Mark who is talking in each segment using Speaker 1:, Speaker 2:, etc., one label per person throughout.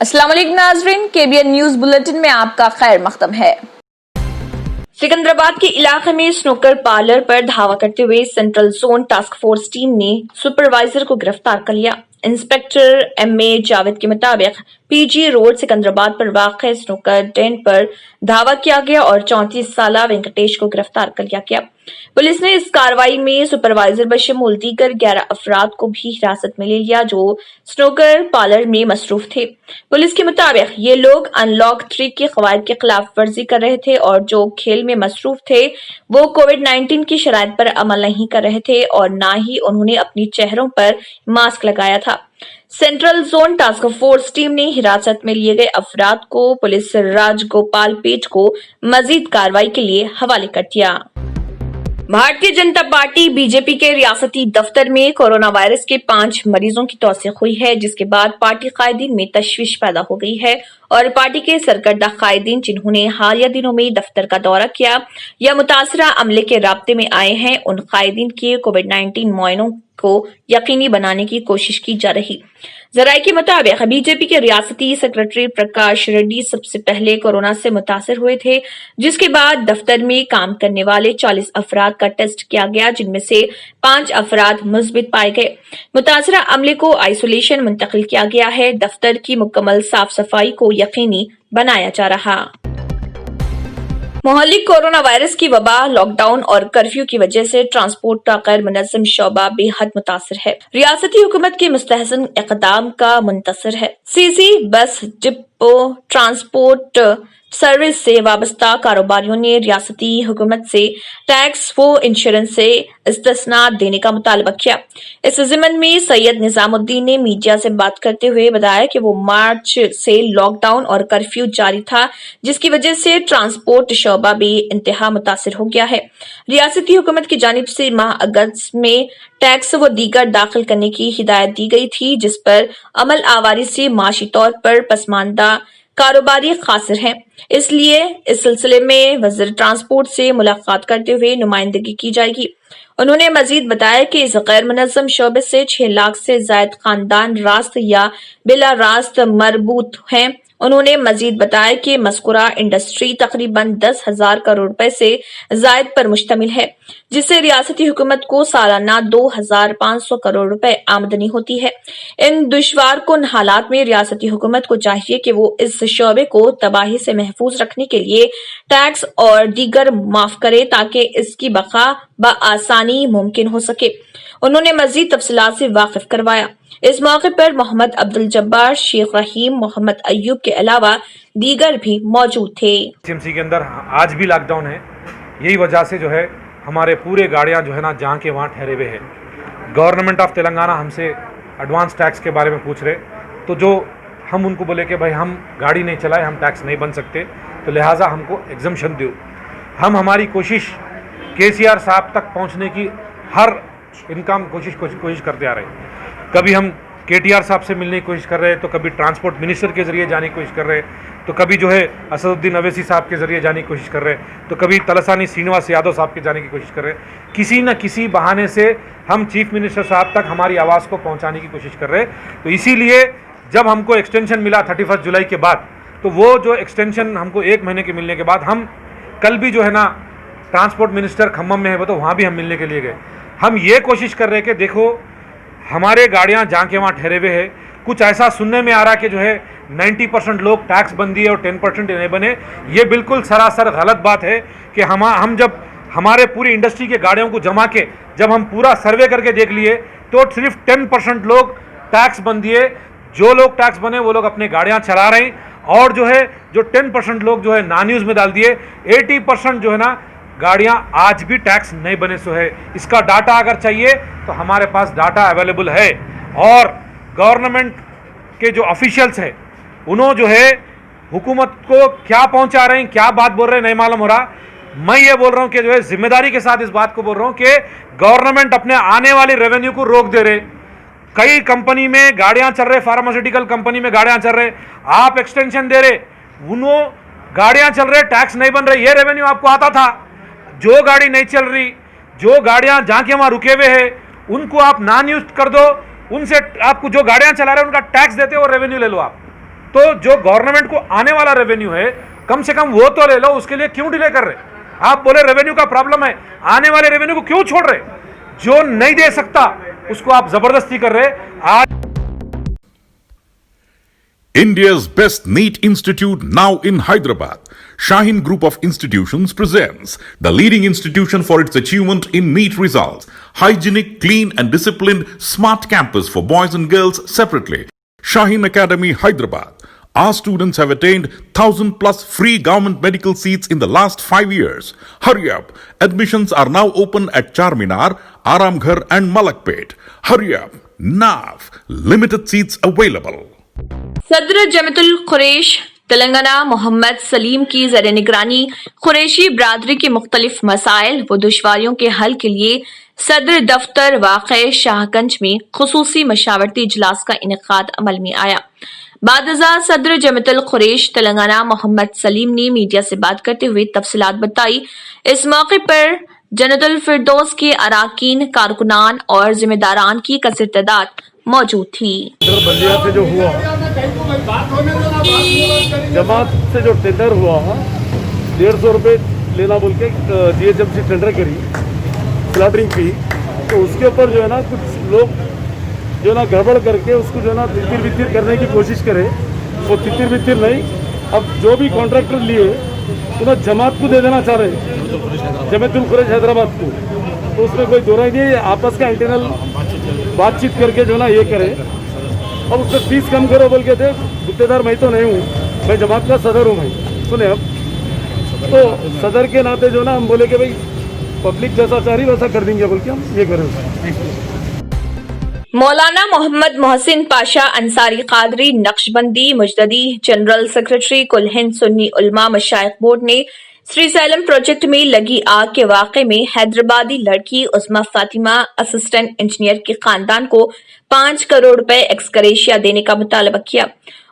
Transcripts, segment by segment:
Speaker 1: अस्सलाम वालेकुम नाज़रीन, KBN न्यूज बुलेटिन में आपका खैर मकदम है। सिकंदराबाद के इलाके में स्नूकर पार्लर पर धावा करते हुए central zone task force team ने सुपरवाइजर को गिरफ्तार कर लिया। इंस्पेक्टर MA जावेद के मुताबिक PG रोड सिकंदराबाद पर वाक़ स्नूकर डेन पर धावा किया गया और 34 साल वेंकटेश को गिरफ्तार कर लिया गया। पुलिस ने इस कार्रवाई में सुपरवाइजर बशमूल दीगर 11 अफराद को भी हिरासत में ले लिया जो स्नूकर पार्लर में मसरूफ थे। पुलिस के मुताबिक ये लोग अनलॉक 3 के कवायद के खिलाफ वर्जी कर रहे थे और जो खेल में मसरूफ थे वो कोविड-19 की शराइत पर अमल नहीं कर रहे थे और न ही उन्होंने अपनी चेहरों पर मास्क लगाया था। Central zone task force team ने हिरासत में लिए गए अफराद को पुलिस राजगोपाल पेट को मजीद कार्रवाई के लिए हवाले कर दिया। भारतीय जनता पार्टी BJP के रियासती दफ्तर में कोरोना वायरस के 5 मरीजों की तौसीक हुई है, जिसके बाद पार्टी कायदीन में तशवीश पैदा हो गई है और पार्टी के सरकर्दा कायदीन जिन्होंने हालिया दिनों में दफ्तर का दौरा किया या मुतासरा अमले के राब्ते में आए हैं, उन कायदीन के कोविड-19 मुआयनों को यकीनी बनाने की कोशिश की जा रही। जराये के मुताबिक BJP के रियासती सेक्रेटरी प्रकाश रेड्डी सबसे पहले कोरोना से मुतासर हुए थे, जिसके बाद दफ्तर में काम करने वाले 40 अफराद का टेस्ट किया गया, जिनमें से 5 अफराद मुस्बित पाए गए। मुतासरा अमले को आइसोलेशन मुंतकिल किया गया है। दफ्तर की मुकम्मल साफ सफाई को यकीनी बनाया जा रहा। मोहल्ली कोरोना वायरस की वबा, लॉकडाउन और कर्फ्यू की वजह से ट्रांसपोर्ट का गैर मुनज़्ज़म शोबा बेहद मुतासर है। रियासती हुकूमत के मुस्तहसन इक़दाम का मुंतसर है। CC bus depot transport service से वाबस्ता कारोबारियों ने रियासती हुकूमत से टैक्स व इंश्योरेंस से इस्तिस्ना देने का मुतालबा किया। इस ज़िमन में सैयद निजामुद्दीन ने मीडिया से बात करते हुए बताया कि वो मार्च से लॉकडाउन और कर्फ्यू जारी था, जिसकी वजह से ट्रांसपोर्ट शोबा भी इंतहा मुतासिर हो गया है। रियासती हुकूमत की जानिब से माह अगस्त में टैक्स व दीगर दाखिल करने की हिदायत दी गई थी, जिस पर अमल आवारी से माशी तौर पर पसमानदा कारोबारी खासिर हैं। इसलिए इस सिलसिले में वज़ीर ट्रांसपोर्ट से मुलाकात करते हुए नुमाइंदगी की जाएगी। उन्होंने मजीद बताया कि इस गैर मुनज़्ज़म शोबे से 6 लाख से जायद खानदान रास्त या बिला रास्त मरबूत हैं। उन्होंने मजीद बताया कि मज़कूरा इंडस्ट्री तकरीबन 10,000 करोड़ रुपए से जायद पर मुश्तमिल है, जिससे रियासती हुकूमत को सालाना 2,500 करोड़ रुपए आमदनी होती है। इन दुश्वार कुन हालात में रियासती हुकूमत को चाहिए कि वो इस शोबे को तबाही से महफूज रखने के लिए टैक्स और दीगर माफ करे ताकि इसकी बका बआसानी मुमकिन हो सके। उन्होंने मजीद तफसीलात से वाकिफ करवाया। इस मौके पर मोहम्मद अब्दुल जब्बार, शेख रहीम, मोहम्मद अय्यूब के अलावा दीगर भी मौजूद थे।
Speaker 2: CMC के अंदर आज भी लॉकडाउन है। यही वजह से जो है हमारे पूरे गाड़ियां जो है ना जहाँ के वहाँ ठहरे हुए हैं। गवर्नमेंट ऑफ तेलंगाना हमसे एडवांस टैक्स के बारे में पूछ रहे, तो जो हम उनको बोले कि भाई हम गाड़ी नहीं चलाए, हम टैक्स नहीं बन सकते, तो लिहाजा हमको एग्जम्पशन दो। हम हमारी कोशिश KCR साहब तक पहुँचने की हर इनकम कोशिश करते आ रहे हैं। कभी हम KTR साहब से मिलने की कोशिश कर रहे हैं, तो कभी ट्रांसपोर्ट मिनिस्टर के ज़रिए जाने की कोशिश कर रहे हैं, तो कभी जो है असदुद्दीन अवैसी साहब के ज़रिए जाने की कोशिश कर रहे हैं, तो कभी तलसानी श्रीनिवास यादव साहब के जाने की कोशिश कर रहे हैं। किसी न किसी बहाने से हम चीफ मिनिस्टर साहब तक हमारी आवाज़ को पहुँचाने की कोशिश कर रहे हैं। तो इसीलिए जब हमको एक्सटेंशन मिला 31 जुलाई के बाद, तो वो जो एक्सटेंशन हमको 1 महीने के मिलने के बाद हम कल भी जो है ना ट्रांसपोर्ट मिनिस्टर खम्मम में है, वो तो वहाँ भी हम मिलने के लिए गए। हम ये कोशिश कर रहे हैं कि देखो हमारे गाड़ियां जहाँ के वहाँ ठहरे हुए हैं। कुछ ऐसा सुनने में आ रहा कि जो है 90% लोग टैक्स बंदी है और 10% नहीं बने। ये बिल्कुल सरासर गलत बात है कि हम जब हमारे पूरी इंडस्ट्री के गाड़ियों को जमा के जब हम पूरा सर्वे करके देख लिए तो सिर्फ 10% लोग टैक्स बंदी है। जो लोग टैक्स बने वो लोग अपने गाड़ियाँ चला रहे हैं और जो है जो 10% लोग जो है ना न्यूज़ में डाल दिए। 80% जो है ना गाड़ियां आज भी टैक्स नहीं बने सो है। इसका डाटा अगर चाहिए तो हमारे पास डाटा अवेलेबल है और गवर्नमेंट के जो ऑफिशियल्स हैं उन्होंने जो है हुकूमत को क्या पहुंचा रहे हैं, क्या बात बोल रहे हैं नहीं मालूम हो रहा। मैं ये बोल रहा हूं कि जो है जिम्मेदारी के साथ इस बात को बोल रहा हूं कि गवर्नमेंट अपने आने वाली रेवेन्यू को रोक दे रहे। कई कंपनी में गाड़ियां चल रहे, फार्मास्यूटिकल कंपनी में गाड़ियां चल रहे, आप एक्सटेंशन दे रहे, उन्होंने गाड़ियां चल रहे, टैक्स नहीं बन रहे, ये रेवेन्यू आपको आता था। जो गाड़ी नहीं चल रही, जो गाड़ियां जहाँ के वहाँ रुके हुए हैं, उनको आप नॉन यूज कर दो, उनसे आपको जो गाड़ियां चला रहे हैं उनका टैक्स देते हो और रेवेन्यू ले लो आप। تو جو گورنمنٹ کو آنے والا ریونیو ہے کم سے کم وہ تو لے لو, اس کے لیے کیوں ڈیلے کر رہے؟ آپ بولے ریونیو کا پرابلم ہے, آنے والے ریونیو کو کیوں چھوڑ رہے؟ جو نہیں دے سکتا اس کو آپ زبردستی کر رہے. آج
Speaker 3: India's best NEET institute now in Hyderabad. Shaheen Group of Institutions presents the leading institution for its achievement in NEET results. Hygienic, clean and disciplined smart campus for boys and girls separately. Shaheen Academy, Hyderabad. Our students have attained 1,000 plus free government medical seats in the last 5 years. Hurry up. Admissions are now open at Charminar, Aramghar and Malakpet. Hurry up. Now. Limited seats available.
Speaker 1: सदर जमतुल खुरैश तेलंगाना मोहम्मद सलीम की ज़र निगरानी खुरैशी बरादरी के मुख्तलिफ मसाइल व दुश्वारियों के हल के लिए सदर दफ्तर वाक़े शाहगंज में खुसूसी मशावरती इजलास का इनेकाद अमल में आया. बादज़ा सदर जमतुल खुरैश तेलंगाना मोहम्मद सलीम ने मीडिया से बात करते हुए तफसीलात बताई. इस मौके पर जन्नतुल फिरदौस के अराकीन, कारकुनान और जिम्मेदारान की कसर तादाद मौजूद थी.
Speaker 4: बल्दिया से जो हुआ, जमात से जो टेंडर हुआ 150 रुपये लेना बोल के GHMC टेंडर करी स्लॉटरिंग की, तो उसके ऊपर जो है ना कुछ लोग जो है ना गड़बड़ करके उसको जो है ना तितिर बितिर करने की कोशिश करे. वो तितिर बितिर नहीं, अब जो भी कॉन्ट्रैक्टर लिए तो ना जमात को दे देना चाह रहे, जमतुल खुरैश हैदराबाद को. तो उसमें कोई दो राय नहीं है, आपस का इंटरनल बातचीत करके जो ना ये करे. अब उससे फीस कम करो बोल के थे. गुत्तेदार मैं तो नहीं हूँ, मैं जमात का सदर हूँ. मैं सुने अब तो सदर के नाते जो ना हम बोले कि भाई पब्लिक जैसा चाह रही वैसा कर देंगे बोल के हम ये करें.
Speaker 1: मौलाना मोहम्मद मोहसिन पाशा अंसारी कादरी नक्शबंदी मुजददी जनरल सेक्रेटरी कुल हिंद सुन्नी उलमा मशाइख बोर्ड ने श्रीसैलम प्रोजेक्ट में लगी आग के वाक़े में हैदराबादी लड़की उस्मा फातिमा असिस्टेंट इंजीनियर के खानदान को 5 करोड़ रुपए एक्सग्रेशिया देने का मुतालबा किया.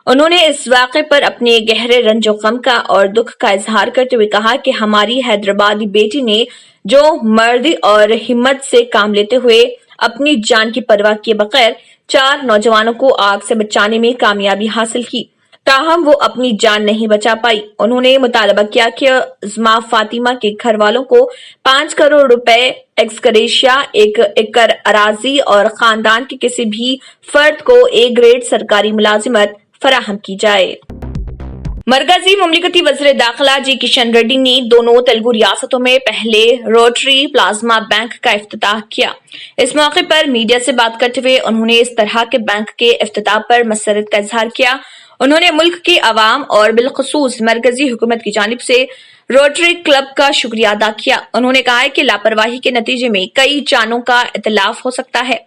Speaker 1: उन्होंने इस वाक़े पर अपने गहरे रंजो गम का और दुख का इजहार करते हुए कहा कि हमारी हैदराबादी बेटी ने जो मर्दी और हिम्मत से काम लेते हुए अपनी जान की परवाह किए बगैर 4 नौजवानों को आग से बचाने में कामयाबी हासिल की, ताहम वो अपनी जान नहीं बचा पाई. उन्होंने मुतालबा किया कि उस्मा फातिमा के घर वालों को 5 करोड़ रुपए एक्सग्रेशिया, 1 एकड़ अराजी और खानदान के किसी भी फर्द को A ग्रेड सरकारी मुलाजिमत फराहम की जाए. मरकजी मुमलिकती वज़ीर दाखिला जी किशन रेड्डी ने दोनों तेलुगु रियासतों में पहले रोटरी प्लाज्मा बैंक का इफ्तिताह किया. इस मौके पर मीडिया से बात करते हुए उन्होंने इस तरह के बैंक के इफ्तिताह पर मसरत का इजहार किया. उन्होंने मुल्क के अवाम और बिलखसूस मरकजी हुकूमत की जानिब से रोटरी क्लब का शुक्रिया अदा किया. उन्होंने कहा है कि लापरवाही के नतीजे में कई जानों का इतलाफ हो सकता है.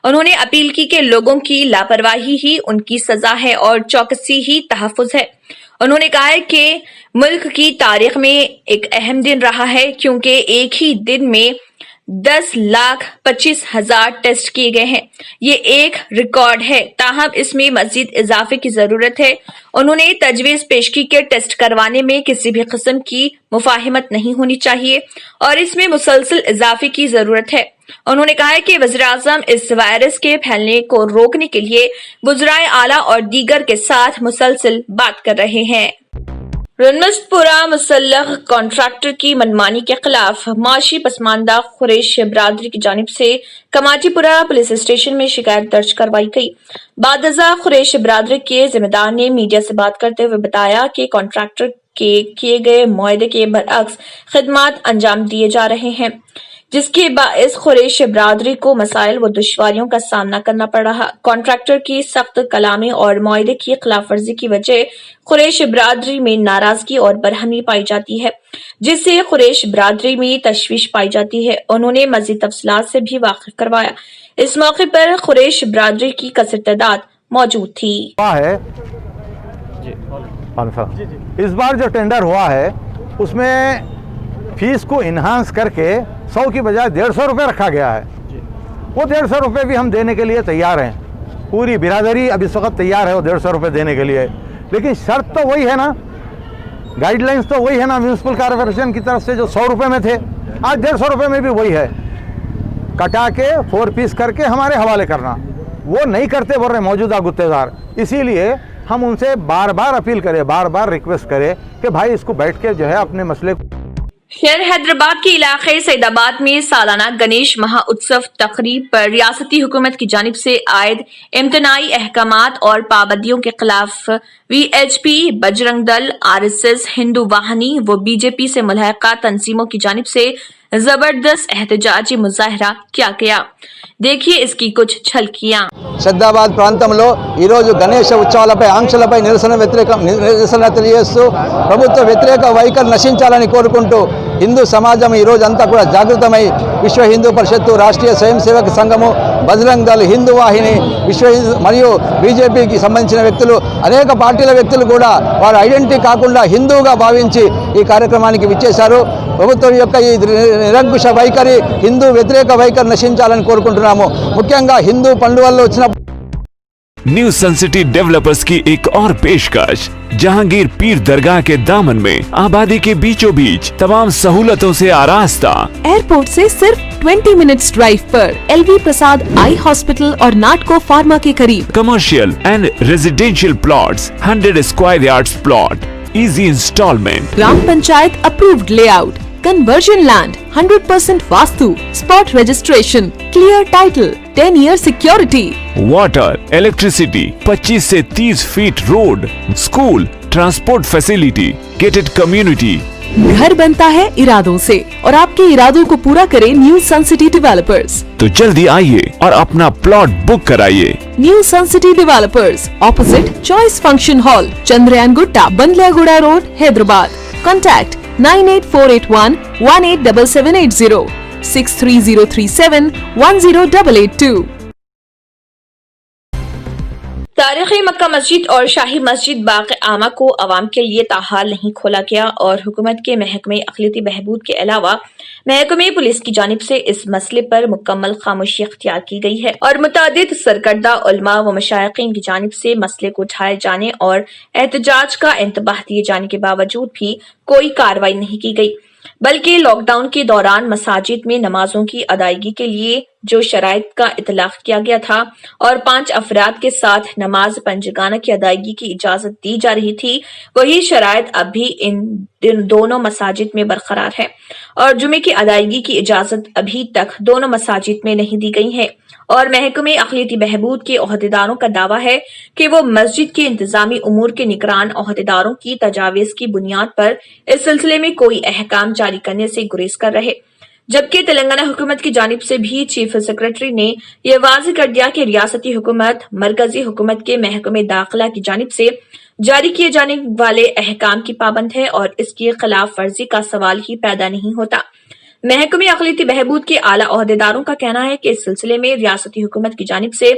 Speaker 1: उन्होंने अपील की कि लोगों की लापरवाही ही उनकी सजा है और चौकसी ही तहफ़्फ़ुज़ है. उन्होंने कहा है कि मुल्क की तारीख में एक अहम दिन रहा है क्योंकि एक ही दिन में 10,25,000 टेस्ट किए गए हैं. ये एक रिकॉर्ड है, ताहम इसमें मजीद इजाफे की जरूरत है. उन्होंने तजवीज पेश की कि टेस्ट करवाने में किसी भी किस्म की मुफाहिमत नहीं होनी चाहिए और इसमें मुसलसल इजाफे की जरूरत है. उन्होंने कहा है कि वज़ीर-ए-आज़म इस वायरस के फैलने को रोकने के लिए वज़राए आला और दीगर के साथ मुसलसल बात कर रहे हैं. रनमस्तपुरा मुसल्लह कॉन्ट्रैक्टर की मनमानी के खिलाफ माशी पसमानदा खुरैश बरादरी की जानिब से कमाटीपुरा पुलिस स्टेशन में शिकायत दर्ज करवाई गई. बादज़ा खुरैश बरादरी के जिम्मेदार ने मीडिया से बात करते हुए बताया कि कॉन्ट्रैक्टर के किए गए मुआहदे के बरअक्स खिदमात अंजाम दिए जा रहे हैं, जिसके बाइस खुरैश बरादरी को मसाइल व दुश्वारियों का सामना करना पड़ रहा. कॉन्ट्रैक्टर की सख्त कलामी और मुआहदे की खिलाफ वर्जी की वजह खुरैश बरादरी में नाराजगी और बरहमी पाई जाती है, जिससे खुरैश बरादरी में तशवीश पाई जाती है. उन्होंने मजीद तफसीलात से भी वाकिफ करवाया. इस मौके पर खुरैश बरादरी की कसर तादाद मौजूद थी.
Speaker 5: इस बार जो टेंडर हुआ है उसमें फीस को इन्हांस करके 100 की बजाय 150 रुपये रखा गया है. वो 150 रुपये भी हम देने के लिए तैयार हैं. पूरी बिरादरी अब इस वक्त तैयार है वो 150 रुपये देने के लिए, लेकिन शर्त तो वही है ना, गाइडलाइंस तो वही है ना म्यूनसिपल कॉर्पोरेशन की तरफ से जो 100 रुपये में थे, आज 150 रुपये में भी वही है. कटा के 4 पीस करके हमारे हवाले करना, वो नहीं करते बोल रहे मौजूदा गुत्तेदार. इसीलिए हम उनसे बार बार अपील करें, बार बार रिक्वेस्ट करें कि भाई इसको बैठ के जो है अपने मसले को।
Speaker 1: शहर हैदराबाद के इलाके सईदाबाद में सालाना गणेश महाउत्सव तकरीब पर रियासती हुकूमत की जानिब से आयद इम्तनाई अहकामात और पाबंदियों के खिलाफ VHP, बजरंग दल, RSS, हिंदू वाहिनी व BJP से मुल्हका तंजीमों की जानिब से जबरदस्त एहतजाजी मुजाहरा किया गया। देखिए इसकी कुछ झलकियां।
Speaker 6: హైదరాబాద్ ప్రాంతంలో ఈరోజు గణేష ఉత్సవాలపై ఆంక్షలపై నిరసన తెలియజేస్తూ ప్రభుత్వ వ్యతిరేక వైఖరి నశించాలని కోరుకుంటూ హిందూ సమాజం ఈరోజు అంతా కూడా జాగృతమై విశ్వ హిందూ పరిషత్తు, రాష్ట్రీయ స్వయం సేవక సంఘము, బజరంగ్ దళ్, హిందూ వాహిని, మరియు బీజేపీకి సంబంధించిన వ్యక్తులు, అనేక పార్టీల వ్యక్తులు కూడా వారి ఐడెంటిటీ కాకుండా హిందూగా భావించి ఈ కార్యక్రమానికి విచ్చేశారు. ప్రభుత్వం యొక్క ఈ నిరంకుశ వైఖరి, హిందూ వ్యతిరేక వైఖరి నశించాలని కోరుకుంటున్నాము. ముఖ్యంగా హిందూ పండుగల్లో వచ్చిన
Speaker 7: न्यू सन सिटी डेवलपर्स की एक और पेशकश, जहांगीर पीर दरगाह के दामन में आबादी के बीचों बीच तमाम सहूलतों से आरास्ता।
Speaker 8: एयरपोर्ट से सिर्फ 20 मिनट्स ड्राइव पर LV प्रसाद आई हॉस्पिटल और नाटको फार्मा के करीब।
Speaker 7: Commercial and residential plots, 100 square yards plot, easy installment,
Speaker 8: gram panchayat approved layout, conversion land, 100% vastu, spot registration, clear title, 10 year security,
Speaker 7: water, electricity, 25 से 30 feet road, school, transport facility, gated community.
Speaker 8: घर बनता है इरादों से और आपके इरादों को पूरा करे न्यू सन सिटी डेवलपर्स।
Speaker 7: तो जल्दी आइए और अपना प्लॉट बुक कराइए।
Speaker 8: New sun city developers, opposite choice function hall, Chandrayangutta, Bandlaguda road, Hyderabad. Contact 98481 187780, 63037 10882।
Speaker 1: तारीखी मक्का मस्जिद और शाही मस्जिद बाक़ आमा को आवाम के लिए ताहाल नहीं खोला गया और हुकूमत के महकमे अक़लियती बहबूद के अलावा महकमे पुलिस की जानिब से इस मसले पर मुकम्मल खामोशी अख्तियार की गई है और मुतादिद सरकर्दा उलमा व मशाइखीन की जानिब से मसले को उठाए जाने और एहतजाज का इंतबाह दिए जाने के बावजूद भी कोई कार्रवाई नहीं की गई, बल्कि लॉकडाउन के दौरान मसाजिद में नमाजों की अदायगी के लिए जो शराइत का इतलाक किया गया था और 5 अफराद के साथ नमाज पंजगाना की अदायगी की इजाजत दी जा रही थी, वही शराइत अब भी इन दोनों मसाजिद में बरकरार है और जुमे की अदायगी की इजाजत अभी तक दोनों मसाजिद में नहीं दी गई है। और महकमे अक़लियती बहबूद के ओहदेदारों का दावा है कि वो मस्जिद के इंतजामी उमूर के निगरान ओहदेदारों की तजावीज़ की बुनियाद पर इस सिलसिले में कोई अहकाम जारी करने से गुरेज कर रहे, जबकि तेलंगाना हुकूमत की जानिब से भी चीफ सेक्रेटरी ने यह वाज़ेह कर दिया कि रियासती हुकूमत मरकजी हुकूमत के महकमे दाखिला की जानिब से जारी किए जाने वाले अहकाम की पाबंद है और इसकी खिलाफ वर्जी का सवाल ही पैदा नहीं होता। महकमे अक़लियती बहबूद के आला ओहदेदारों का कहना है कि इस सिलसिले में रियासती हुकूमत की जानिब से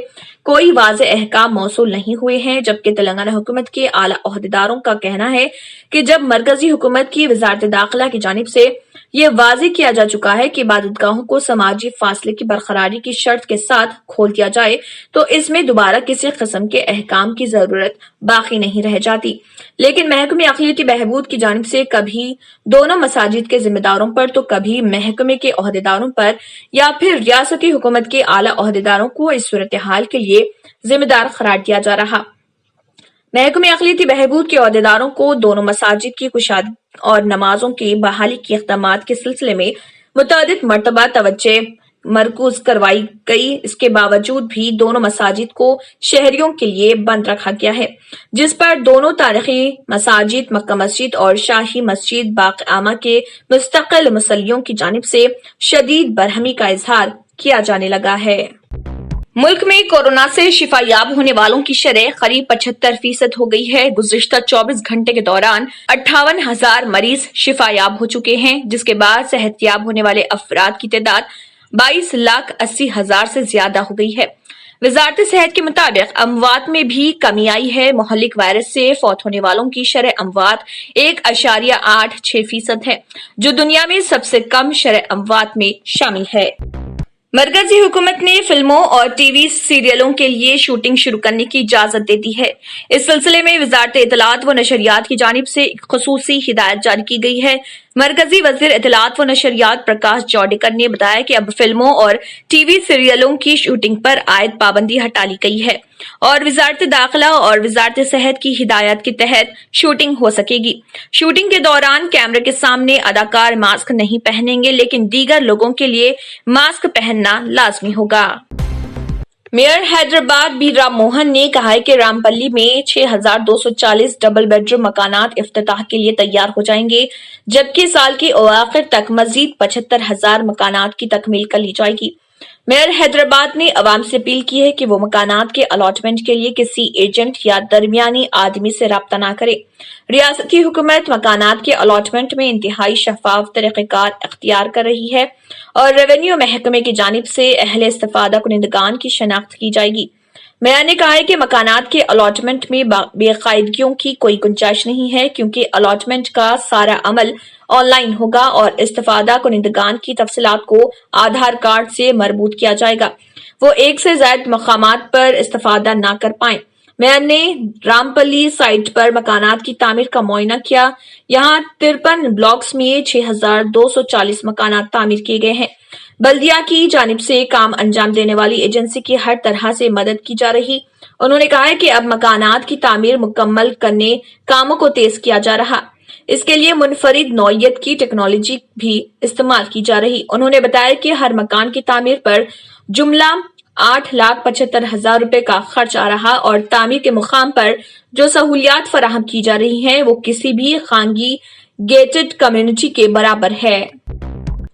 Speaker 1: कोई वाज़ेह अहकाम मौसूल नहीं हुए हैं, जबकि तेलंगाना हुकूमत के आला ओहदेदारों का कहना है कि जब मरकजी हुकूमत की वज़ारत दाखिला की जानिब से ये वाज़ेह किया जा चुका है कि इबादतगाहों को समाजी फासले की बरकरारी की शर्त के साथ खोल दिया जाए, तो इसमें दोबारा किसी किस्म के अहकाम की जरूरत बाकी नहीं रह जाती। लेकिन महकमे अक़लियती बहबूद की जानिब से कभी दोनों मसाजिद के जिम्मेदारों पर तो कभी महकमे के ओहदेदारों पर या फिर रियासती हुकूमत के आला ओहदेदारों को इस सूरत हाल के लिए जिम्मेदार करार दिया जा रहा। महकमे अक़लियती बहबूद के ओहदेदारों को दोनों मसाजिद की कुशाद और नमाजों की बहाली के इक़दामात के सिलसिले में मुतअद्दिद मरतबा तवज्जो मरकूज करवाई गई, इसके बावजूद भी दोनों मसाजिद को शहरियों के लिए बंद रखा गया है, जिस पर दोनों तारीखी मसाजिद मक्का मस्जिद और शाही मस्जिद बाक़ आमा के मुस्तक़िल मुसल्लियों की जानिब से शदीद बरहमी का इजहार किया जाने लगा है। मुल्क में कोरोना से शिफायाब होने वालों की शरह करीब 75% हो गई है। गुज़िश्ता 24 घंटे के दौरान 58,000 मरीज शिफायाब हो चुके हैं, जिसके बाद सेहतयाब होने वाले अफराद की तादाद 22,80,000 से ज्यादा हो गई है। वजारत सेहत के मुताबिक अमवात में भी कमी आई है। मोहल्लिक वायरस से फौत होने वालों की शरह अमवात 1.86% है, जो दुनिया में सबसे कम शरह अमवात में शामिल है। मरकजी हुकूमत ने फिल्मों और टीवी सीरियलों के लिए शूटिंग शुरू करने की इजाजत दे दी है। इस सिलसिले में वजारत इत्तलात व नशरियात की जानिब से एक खुसूसी हिदायत जारी की गई है, मरकजी वजीर इत्तलात व नशरियात प्रकाश जावड़ेकर ने बताया कि अब फिल्मों और टीवी सीरियलों की शूटिंग पर आयद पाबंदी हटा ली गई है और वजारत दाखिला और वजारत सेहत की हिदायत के तहत शूटिंग हो सकेगी। शूटिंग के दौरान कैमरे के सामने अदाकार मास्क नहीं पहनेंगे, लेकिन दीगर लोगों के लिए मास्क पहनना लाजमी होगा। मेयर हैदराबाद बी राम मोहन ने कहा है कि रामपल्ली में 6,240 डबल बेडरूम मकानात इफ्तिताह के लिए तैयार हो जाएंगे, जबकि साल के आखिर तक मजीद 75,000 मकानात की तकमील कर ली जाएगी। मेयर हैदराबाद ने अवाम से अपील की है कि वो मकानात के अलॉटमेंट के लिए किसी एजेंट या दरमियानी आदमी से राब्ता न करे। रियासती हुकूमत मकानात के अलॉटमेंट में इंतहाई शफाफ तरीक़ेकार अख्तियार कर रही है और रेवेन्यू महकमे की जानिब से अहले इस्तिफादा कुनिंदगान की शनाख्त की जाएगी। मेयर ने कहा है कि मकानात के अलॉटमेंट में बेकायदगियों की कोई गुंजाइश नहीं है, क्योंकि अलॉटमेंट का सारा अमल ऑनलाइन होगा और इस्तिफादा कुनिंदगान की तफसीलात को आधार कार्ड से मरबूत किया जाएगा। वो एक से ज्यादा मकामात पर इस्तिफादा न कर पाए। मेयर ने रामपल्ली साइट पर मकानात की तामीर का मुआयना किया। यहाँ 53 ब्लॉक्स में 6,240 मकानात तामीर किए गए हैं। बल्दिया की जानिब से काम अंजाम देने वाली एजेंसी की हर तरह से मदद की जा रही। उन्होंने कहा है कि अब मकानात की तामीर मुकम्मल करने कामों को तेज किया जा रहा। इसके लिए मुनफरिद नौयत की टेक्नोलॉजी भी इस्तेमाल की जा रही। उन्होंने बताया कि हर मकान की तामीर पर जुमला 8,75,000 रुपए का खर्च आ रहा और तामीर के मुकाम पर जो सहूलियात फराहम की जा रही हैं वो किसी भी खानगी गेटेड कम्युनिटी के बराबर है।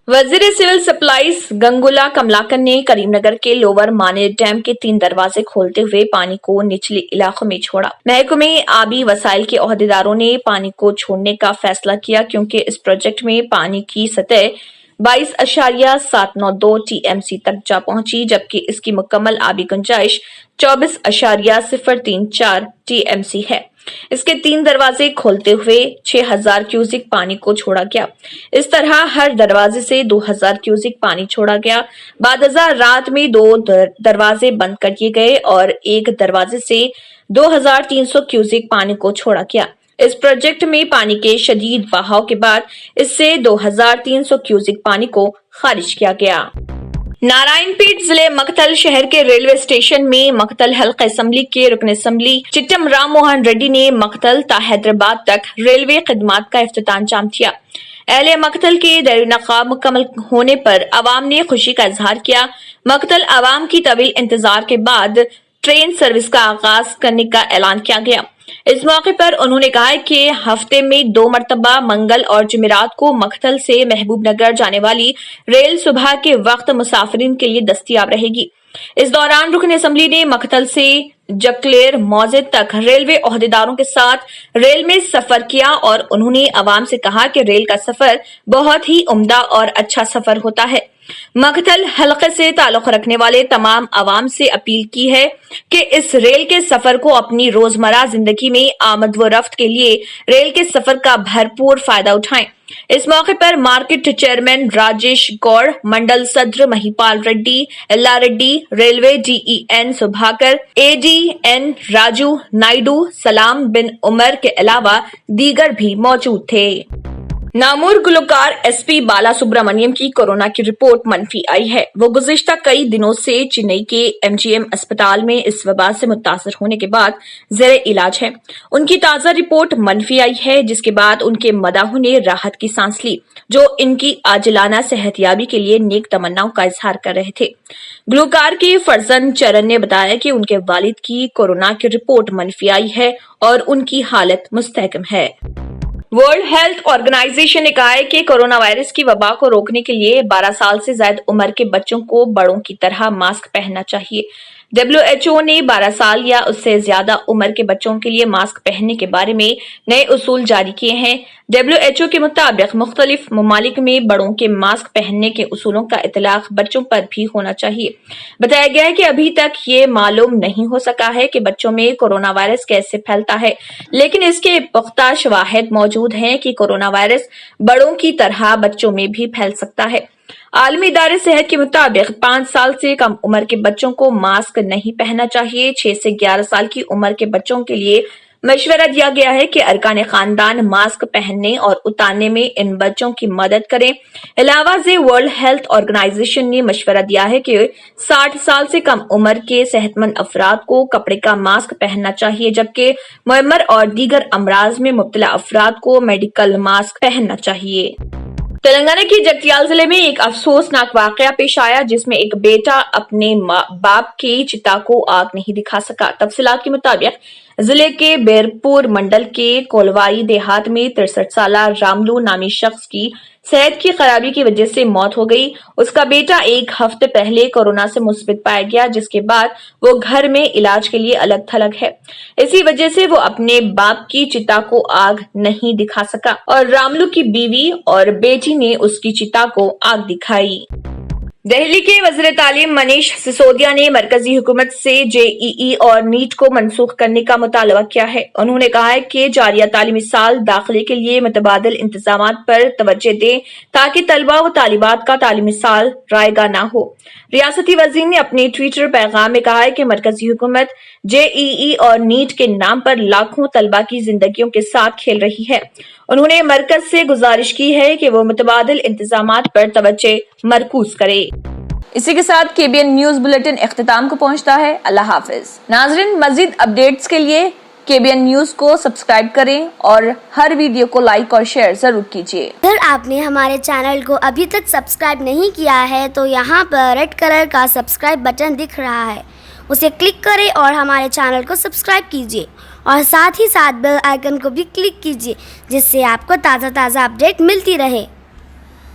Speaker 1: वजीर सिविल सप्लाईज गंगुला कमलाकर ने करीमनगर के लोअर माने डैम के 3 दरवाजे खोलते हुए पानी को निचले इलाकों में छोड़ा। महकमे आबी वसाइल के ओहदेदारों ने पानी को छोड़ने का फैसला किया, क्योंकि इस प्रोजेक्ट में पानी की सतह 22.792 टीएमसी तक जा पहुंची, जबकि इसकी मुकम्मल आबी गुंजाइश 24.034 टीएमसी है। इसके 3 दरवाजे खोलते हुए 6,000 क्यूसिक पानी को छोड़ा गया। इस तरह हर दरवाजे से 2,000 क्यूसिक पानी छोड़ा गया। बाद रात में 2 दरवाजे बंद कर दिए गए और एक दरवाजे से 2,300 क्यूसिक पानी को छोड़ा गया। इस प्रोजेक्ट में पानी के शदीद बहाव के बाद इससे 2,300 क्यूसिक पानी को खारिज किया गया। नारायणपेट जिले मकतल शहर के रेलवे स्टेशन में मकतल हल्का असम्बली के रुकन असम्बली चिट्टम राम मोहन रेड्डी ने मकतल ता हैदराबाद तक रेलवे खिदमात का इफ्तिताम जाम किया। अहले मकतल के दर-ए-नकाब मुकम्मल होने पर अवाम ने खुशी का इजहार किया। मकतल अवाम की तवील इंतजार के बाद ट्रेन सर्विस का आगाज करने का ऐलान किया गया। इस मौके पर उन्होंने कहा कि हफ्ते में 2 मरतबा मंगल और जुमेरात को मकतल से महबूब नगर जाने वाली रेल सुबह के वक्त मुसाफिरीन के लिए दस्तयाब रहेगी। इस दौरान रुकन असम्बली ने मकतल से जकलेर मौजे तक रेलवे ओहदेदारों के साथ रेल में सफर किया और उन्होंने अवाम से कहा कि रेल का सफर बहुत ही उम्दा और अच्छा सफर होता है। मकतल हलके से ताल्लुक रखने वाले तमाम अवाम से अपील की है कि इस रेल के सफर को अपनी रोजमर्रा जिंदगी में आमद व रफ्त के लिए रेल के सफर का भरपूर फायदा उठाएं। इस मौके पर मार्केट चेयरमैन राजेश गौड़, मंडल सदर Mahipal Reddy, Ella Reddy, railway DEN Subhakar, ADN Raju Naidu, Salam bin Umar के अलावा दीगर भी मौजूद थे। नामूर गुलकार SP बाला सुब्रमण्यम की कोरोना की रिपोर्ट मनफी आई है। वो गुज़िश्ता कई दिनों से चेन्नई के MGM अस्पताल में इस वबा से मुतासर होने के बाद ज़ेरे इलाज है। उनकी ताज़ा रिपोर्ट मनफी आई है, जिसके बाद उनके मदाहों ने राहत की सांस ली, जो इनकी आजिलाना सेहतयाबी के लिए नेक तमन्नाओं का इजहार कर रहे थे। गुलकार के फर्जंद चरण ने बताया कि उनके वालिद की कोरोना की रिपोर्ट मनफी आई है और उनकी हालत मुस्तहकम है। वर्ल्ड हेल्थ ऑर्गेनाइजेशन ने कहा है कि कोरोना वायरस की वबा को रोकने के लिए 12 साल से ज्यादा उम्र के बच्चों को बड़ों की तरह मास्क पहनना चाहिए। WHO ने 12 साल या उससे ज्यादा उम्र के बच्चों के लिए मास्क पहनने के बारे में नए उसूल जारी किए हैं। WHO के मुताबिक मुख्तलिफ ममालिक में बड़ों के मास्क पहनने के उसूलों का इतलाक बच्चों पर भी होना चाहिए। बताया गया है कि अभी तक ये मालूम नहीं हो सका है कि बच्चों में कोरोना वायरस कैसे फैलता है, लेकिन इसके पुख्ता शवाहिद मौजूद हैं कि कोरोना वायरस बड़ों की तरह बच्चों में भी फैल सकता है। आलमी इदारे सेहत के मुताबिक 5 साल से कम उम्र के बच्चों को मास्क नहीं पहनना चाहिए। 6 से 11 साल की उम्र के बच्चों के लिए मशवरा दिया गया है कि अरकान खानदान मास्क पहनने और उतारने में इन बच्चों की मदद करें। अलावा से वर्ल्ड हेल्थ ऑर्गेनाइजेशन ने मशवरा दिया है कि 60 साल से कम उम्र के सेहतमंद अफराद को कपड़े का मास्क पहनना चाहिए, जबकि मुअम्मर और दीगर अमराज में मुब्तला अफराद को मेडिकल मास्क पहनना चाहिए। तेलंगाना के जगतियाल जिले में एक अफसोसनाक वाकया पेश आया, जिसमें एक बेटा अपने बाप की चिता को आग नहीं दिखा सका। तफसीलात के मुताबिक जिले के बेरपुर मंडल के कोलवाई देहात में 63 साल रामलू नामी शख्स की सेहत की खराबी की वजह से मौत हो गई। उसका बेटा एक हफ्ते पहले कोरोना से मुस्बित पाया गया, जिसके बाद वो घर में इलाज के लिए अलग थलग है। इसी वजह से वो अपने बाप की चिता को आग नहीं दिखा सका और रामलू की बीवी और बेटी ने उसकी चिता को आग दिखाई। दिल्ली के वज़ीर तालीम मनीष सिसोदिया ने मरकजी हुकूमत से जेईई और नीट को मनसूख करने का मुतालबा किया है। उन्होंने कहा है कि जारिया तालीमी साल दाखिले के लिए मुतबादिल इंतजामात पर तवज्जो दें ताकि तलबा व तालिबात का तालीमी साल रायगा न हो। रियासती वज़ीर ने अपने ट्विटर पैगाम में कहा है कि मरकजी हुकूमत जेईई और नीट के नाम पर लाखों तलबा की जिंदगियों के साथ खेल रही है। उन्होंने मरकज से गुजारिश की है कि वो मुतबादिल इंतजामात पर तवज्जो मरकूज करे। इसी के साथ KBN न्यूज बुलेटिन इख्तिताम को पहुंचता है। अल्लाह हाफिज। नाजरीन, मजीद अपडेट्स के लिए KBN न्यूज को सब्सक्राइब करें और हर वीडियो को लाइक और शेयर जरूर कीजिए।
Speaker 9: अगर आपने हमारे चैनल को अभी तक सब्सक्राइब नहीं किया है तो यहाँ पर रेड कलर का सब्सक्राइब बटन दिख रहा है, उसे क्लिक करें और हमारे चैनल को सब्सक्राइब कीजिए और साथ ही साथ बेल आइकन को भी क्लिक कीजिए, जिससे आपको ताज़ा अपडेट मिलती रहे।